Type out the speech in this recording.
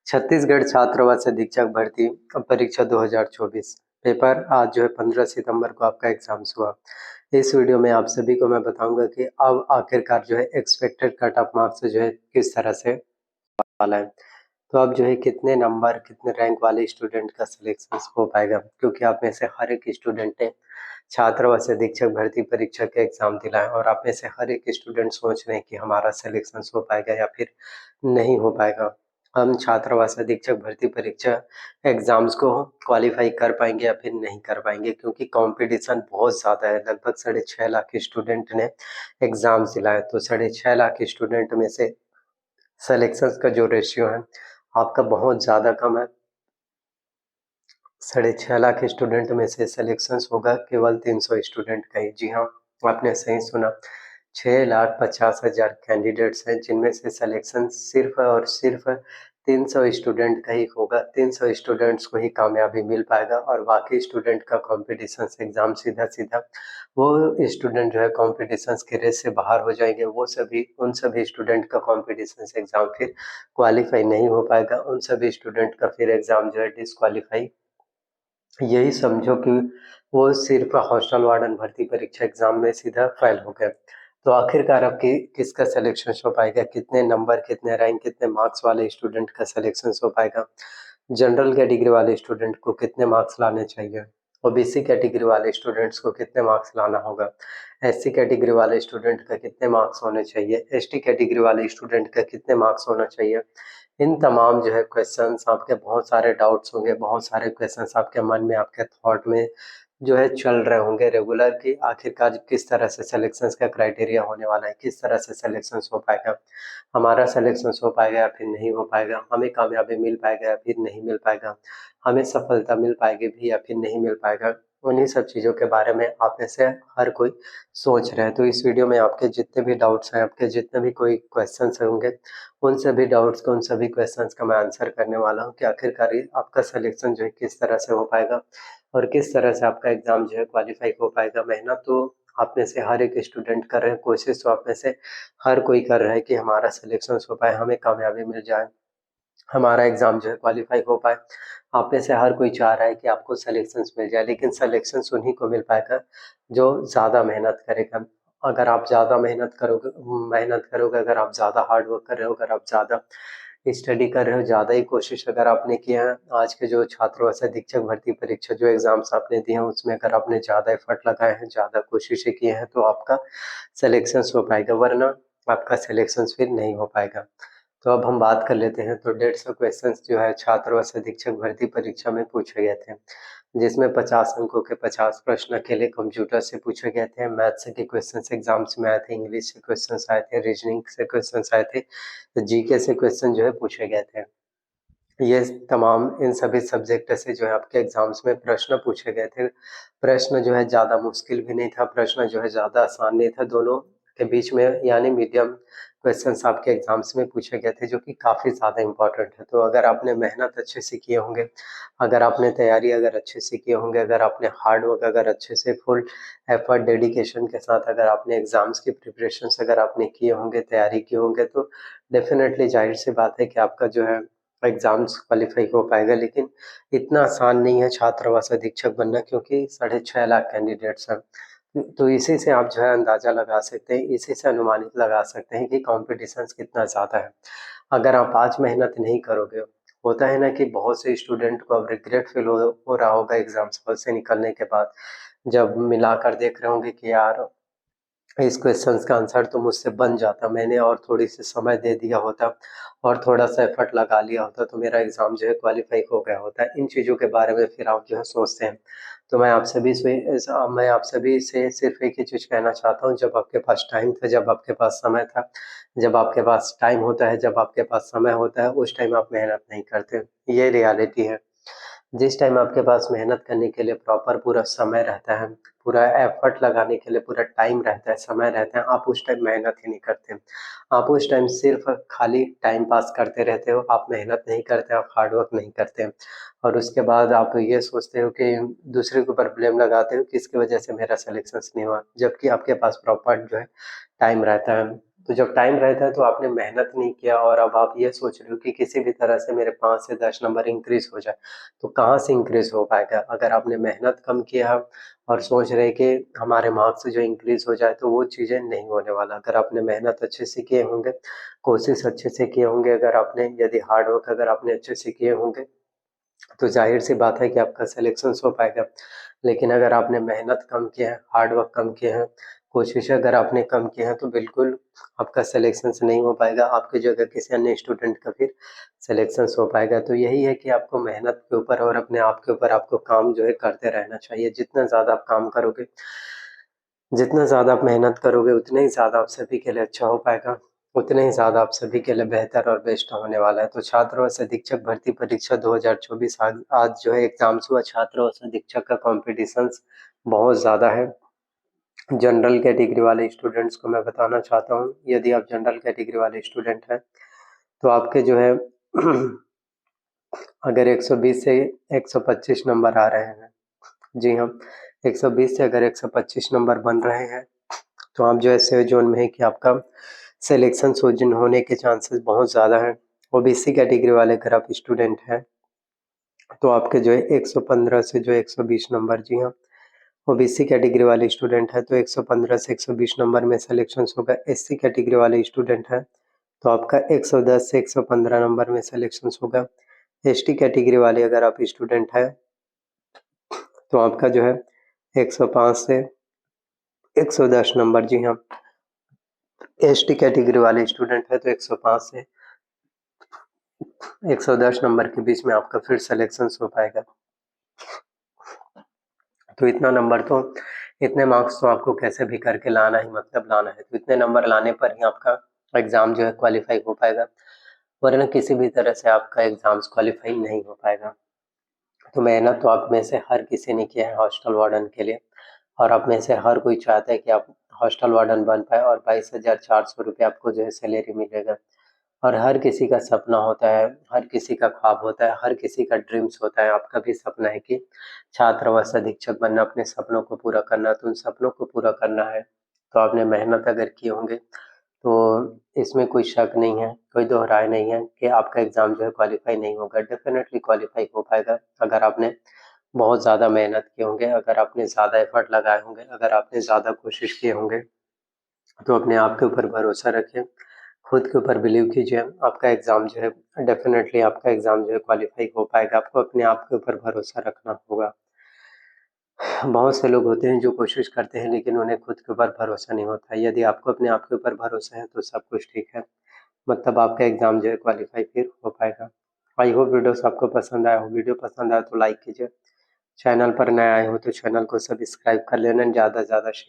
छत्तीसगढ़ छात्रावास अधीक्षक भर्ती परीक्षा 2024 पेपर आज जो है 15 सितंबर को आपका एग्जाम्स हुआ। इस वीडियो में आप सभी को मैं बताऊंगा कि अब आखिरकार जो है एक्सपेक्टेड कट ऑफ मार्क्स जो है किस तरह से वाला है। तो अब जो है कितने नंबर कितने रैंक वाले स्टूडेंट का सिलेक्शन हो पाएगा, क्योंकि आप में से हर एक स्टूडेंट ने छात्रावास अधीक्षक भर्ती परीक्षा के एग्जाम दिला है और आप में से हर एक स्टूडेंट सोच रहे हैं कि हमारा सिलेक्शन हो पाएगा या फिर नहीं हो पाएगा। हम छात्रावास अधीक्षक भर्ती परीक्षा एग्जाम्स को क्वालिफाई कर पाएंगे या फिर नहीं कर पाएंगे, क्योंकि कंपटीशन बहुत ज़्यादा है। लगभग 6.5 लाख स्टूडेंट ने एग्जाम्स दिलाए, तो 6.5 लाख स्टूडेंट में से सिलेक्शन का जो रेशियो है आपका बहुत ज़्यादा कम है। 6.5 लाख स्टूडेंट में से सिलेक्शन होगा केवल 300 स्टूडेंट का ही। जी हाँ, आपने सही सुना, 6,50,000 कैंडिडेट्स हैं जिनमें से सिलेक्शन सिर्फ और सिर्फ 300 स्टूडेंट का ही होगा। 300 स्टूडेंट्स को ही कामयाबी मिल पाएगा और बाकी स्टूडेंट का कंपटीशन एग्जाम सीधा सीधा वो स्टूडेंट जो है कंपटीशन के रेस से बाहर हो जाएंगे। वो सभी उन सभी स्टूडेंट का कंपटीशन एग्जाम फिर क्वालिफाई नहीं हो पाएगा। उन सभी स्टूडेंट का फिर एग्जाम जो है डिसक्वालीफाई, यही समझो कि वो सिर्फ हॉस्टल वार्डन भर्ती परीक्षा एग्जाम में सीधा फेल हो गए। तो आखिरकार अब किसका सिलेक्शन हो पाएगा, कितने नंबर कितने रैंक कितने मार्क्स वाले स्टूडेंट का सिलेक्शन हो पाएगा, जनरल कैटेगरी वाले स्टूडेंट को कितने मार्क्स लाने चाहिए, ओबीसी कैटेगरी वाले स्टूडेंट्स को कितने मार्क्स लाना होगा, एससी कैटेगरी वाले स्टूडेंट का कितने मार्क्स होने चाहिए, एसटी कैटेगरी वाले स्टूडेंट का कितने मार्क्स होना चाहिए। इन तमाम जो है क्वेश्चंस, आपके बहुत सारे डाउट्स होंगे, बहुत सारे क्वेश्चंस आपके मन में आपके थॉट में जो है चल रहे होंगे रेगुलर, कि आखिरकार किस तरह से सिलेक्शंस का क्राइटेरिया होने वाला है, किस तरह से सिलेक्शंस हो पाएगा, हमारा सिलेक्शंस हो पाएगा या फिर नहीं हो पाएगा, हमें कामयाबी मिल पाएगा या फिर नहीं मिल पाएगा, हमें सफलता मिल पाएगी भी या फिर नहीं मिल पाएगा। उन्हीं सब चीज़ों के बारे में आप में से हर कोई सोच रहे हैं। तो इस वीडियो में आपके जितने भी डाउट्स हैं, आपके जितने भी कोई क्वेश्चंस होंगे, उन सभी डाउट्स को, उन सभी क्वेश्चंस का मैं आंसर करने वाला हूं कि आखिरकार आपका सिलेक्शन जो है किस तरह से हो पाएगा और किस तरह से आपका एग्जाम जो है क्वालिफाई हो पाएगा। मेहनत तो आप में से हर एक स्टूडेंट कर रहे हैं, कोशिश तो आप में से हर कोई कर रहा है कि हमारा सिलेक्शन हो पाए, हमें कामयाबी मिल जाए, हमारा एग्जाम जो है क्वालिफाई हो पाए। आप में से हर कोई चाह रहा है कि आपको सिलेक्शंस मिल जाए, लेकिन सिलेक्शंस उन्हीं को मिल पाएगा जो ज़्यादा मेहनत करेगा। अगर आप ज़्यादा मेहनत करोगे, अगर आप ज़्यादा हार्ड वर्क कर रहे हो, अगर आप ज़्यादा स्टडी कर रहे हो, ज़्यादा ही कोशिश अगर आपने किया है, आज के जो छात्रावास अधीक्षक भर्ती परीक्षा जो एग्जाम्स आपने दिए हैं उसमें अगर आपने ज़्यादा एफर्ट लगाए हैं, ज़्यादा कोशिशें की हैं, तो आपका सिलेक्शंस हो पाएगा, वरना आपका सिलेक्शंस फिर नहीं हो पाएगा। तो अब हम बात कर लेते हैं। तो 150 क्वेश्चंस जो है छात्रावास अधीक्षक भर्ती परीक्षा में पूछे गए थे, जिसमें 50 अंकों के 50 प्रश्न अकेले कंप्यूटर से पूछे गए थे। मैथ्स के क्वेश्चंस एग्जाम्स में आए थे, इंग्लिश से क्वेश्चंस आए थे, रीजनिंग से क्वेश्चंस आए थे, तो जीके से क्वेश्चन जो है पूछे गए थे। ये तमाम इन सभी सब्जेक्ट से जो है आपके एग्जाम्स में प्रश्न पूछे गए थे। प्रश्न जो है ज़्यादा मुश्किल भी नहीं था, प्रश्न जो है ज़्यादा आसान नहीं था, दोनों के बीच में यानी मीडियम क्वेश्चंस आपके एग्जाम्स में पूछे गए थे, जो कि काफ़ी ज़्यादा इंपॉर्टेंट है। तो अगर आपने मेहनत अच्छे से किए होंगे, अगर आपने तैयारी अगर अच्छे से किए होंगे, अगर आपने हार्ड वर्क अगर अच्छे से फुल एफर्ट डेडिकेशन के साथ अगर आपने एग्जाम्स की प्रिपरेशन अगर आपने किए होंगे, तैयारी किए होंगे, तो डेफिनेटली जाहिर सी बात है कि आपका जो है एग्जाम्स क्वालिफाई हो पाएगा। लेकिन इतना आसान नहीं है छात्रावास अधीक्षक बनना, क्योंकि 6.5 लाख कैंडिडेट्स हैं। तो इसी से आप जो है अंदाजा लगा सकते हैं, इसी से अनुमानित लगा सकते हैं कि कॉम्पिटिशन कितना ज़्यादा है। अगर आप आज मेहनत नहीं करोगे, होता है ना कि बहुत से स्टूडेंट को अब रिग्रेट फील हो रहा होगा एग्जाम्स हॉल से निकलने के बाद, जब मिलाकर देख रहे होंगे कि यार इस क्वेश्चंस का आंसर तो मुझसे बन जाता, मैंने और थोड़ी सी समय दे दिया होता और थोड़ा सा एफर्ट लगा लिया होता, तो मेरा एग्जाम जो है क्वालिफाई हो गया होता। इन चीज़ों के बारे में फिर आप जो है सोचते हैं। तो मैं आप सभी से सिर्फ एक ही चीज़ कहना चाहता हूँ, जब आपके पास टाइम था, जब आपके पास समय था, जब आपके पास टाइम होता है, जब आपके पास समय होता है, उस टाइम आप मेहनत नहीं करते। ये रियलिटी है। जिस टाइम आपके पास मेहनत करने के लिए प्रॉपर पूरा समय रहता है, पूरा एफर्ट लगाने के लिए पूरा टाइम रहता है, समय रहता है, आप उस टाइम मेहनत ही नहीं करते। आप उस टाइम सिर्फ खाली टाइम पास करते रहते हो, आप मेहनत नहीं करते, आप हार्ड वर्क नहीं करते। और उसके बाद आप ये सोचते हो कि दूसरे के ऊपर ब्लेम लगाते हो कि इसकी वजह से मेरा सिलेक्शन नहीं हुआ, जबकि आपके पास प्रॉपर जो है टाइम रहता है। तो जब टाइम रहता है तो आपने मेहनत नहीं किया और अब आप ये सोच रहे हो कि किसी भी तरह से मेरे 5 से 10 नंबर इंक्रीज़ हो जाए, तो कहाँ से इंक्रीज़ हो पाएगा? अगर आपने मेहनत कम किया और सोच रहे कि हमारे मार्क्स जो इंक्रीज़ हो जाए, तो वो चीज़ें नहीं होने वाला। अगर आपने मेहनत अच्छे से किए होंगे, कोशिश अच्छे से किए होंगे, अगर आपने यदि हार्ड वर्क अगर आपने अच्छे से किए होंगे, तो ज़ाहिर-सी बात है कि आपका सिलेक्शंस हो पाएगा। लेकिन अगर आपने मेहनत कम किया है, हार्ड वर्क कम किए हैं, कोशिश अगर आपने कम की है, तो बिल्कुल आपका सिलेक्शंस नहीं हो पाएगा, आपकी जगह किसी अन्य स्टूडेंट का फिर सिलेक्शंस हो पाएगा। तो यही है कि आपको मेहनत के ऊपर और अपने आप के ऊपर आपको काम जो है करते रहना चाहिए। जितना ज़्यादा आप काम करोगे, जितना ज़्यादा आप मेहनत करोगे, उतना ही ज़्यादा आप सभी के लिए अच्छा हो पाएगा, उतने ही ज़्यादा आप सभी के लिए बेहतर और बेस्ट होने वाला है। तो छात्रावास अधीक्षक भर्ती परीक्षा 2024 आज जो है एग्ज़ाम्स हुआ। छात्रावास अधीक्षक का कॉम्पिटिशन्स बहुत ज़्यादा है। जनरल कैटेगरी वाले स्टूडेंट्स को मैं बताना चाहता हूँ, यदि आप जनरल कैटेगरी वाले स्टूडेंट हैं, तो आपके जो है अगर 120 से 125 नंबर आ रहे हैं, जी हाँ, 120 से अगर 125 नंबर बन रहे हैं, तो आप जो है सेफ जोन में है कि आपका सिलेक्शन सोजन होने के चांसेस बहुत ज़्यादा हैं। ओबीसी कैटेगरी वाले अगर आप स्टूडेंट हैं, तो आपके जो है 115 से जो 120 नंबर, जी हाँ, ओबीसी कैटेगरी वाले स्टूडेंट है तो 115 से 120 नंबर में सिलेक्शन होगा। एससी कैटेगरी वाले स्टूडेंट है तो आपका 110 से 115 नंबर में सिलेक्शन होगा। एसटी कैटेगरी वाले अगर आप स्टूडेंट हैं, तो आपका जो है 105 से 110 नंबर, जी हाँ, एसटी कैटेगरी वाले स्टूडेंट है तो 105 से 110 नंबर के बीच में आपका फिर सिलेक्शन हो पाएगा। तो इतना नंबर तो, इतने मार्क्स तो आपको कैसे भी करके लाना ही मतलब लाना है। तो इतने नंबर लाने पर ही आपका एग्ज़ाम जो है क्वालिफाई हो पाएगा, वरना किसी भी तरह से आपका एग्ज़ाम्स क्वालिफाई नहीं हो पाएगा। तो मेहनत तो आप में से हर किसी ने किया है हॉस्टल वार्डन के लिए, और आप में से हर कोई चाहता है कि आप हॉस्टल वार्डन बन पाए और 22,400 रुपये आपको जो है सैलरी मिलेगा। और हर किसी का सपना होता है, हर किसी का ख्वाब होता है, हर किसी का ड्रीम्स होता है। आपका भी सपना है कि छात्रावास अधीक्षक बनना, अपने सपनों को पूरा करना। तो उन सपनों को पूरा करना है तो आपने मेहनत अगर किए होंगे, तो इसमें कोई शक नहीं है, कोई दो राय नहीं है कि आपका एग्ज़ाम जो है क्वालिफाई नहीं होगा। डेफिनेटली क्वालिफाई हो पाएगा अगर आपने बहुत ज़्यादा मेहनत किए होंगे, अगर आपने ज़्यादा एफर्ट लगाए होंगे, अगर आपने ज़्यादा कोशिश किए होंगे। तो अपने आप के ऊपर भरोसा रखें, खुद के ऊपर बिलीव कीजिए, आपका एग्ज़ाम जो है डेफिनेटली आपका एग्ज़ाम जो है क्वालिफाई हो पाएगा। आपको अपने आप के ऊपर भरोसा रखना होगा। बहुत से लोग होते हैं जो कोशिश करते हैं लेकिन उन्हें खुद के ऊपर भरोसा नहीं होता है। यदि आपको अपने आप के ऊपर भरोसा है तो सब कुछ ठीक है, मतलब आपका एग्ज़ाम जो है क्वालिफाई फिर हो पाएगा। आई होप वीडियोस आपको पसंद आया हो। वीडियो पसंद आया तो लाइक कीजिए, चैनल पर नए आए हो तो चैनल को सब्सक्राइब कर लेना, ज़्यादा से ज़्यादा शेयर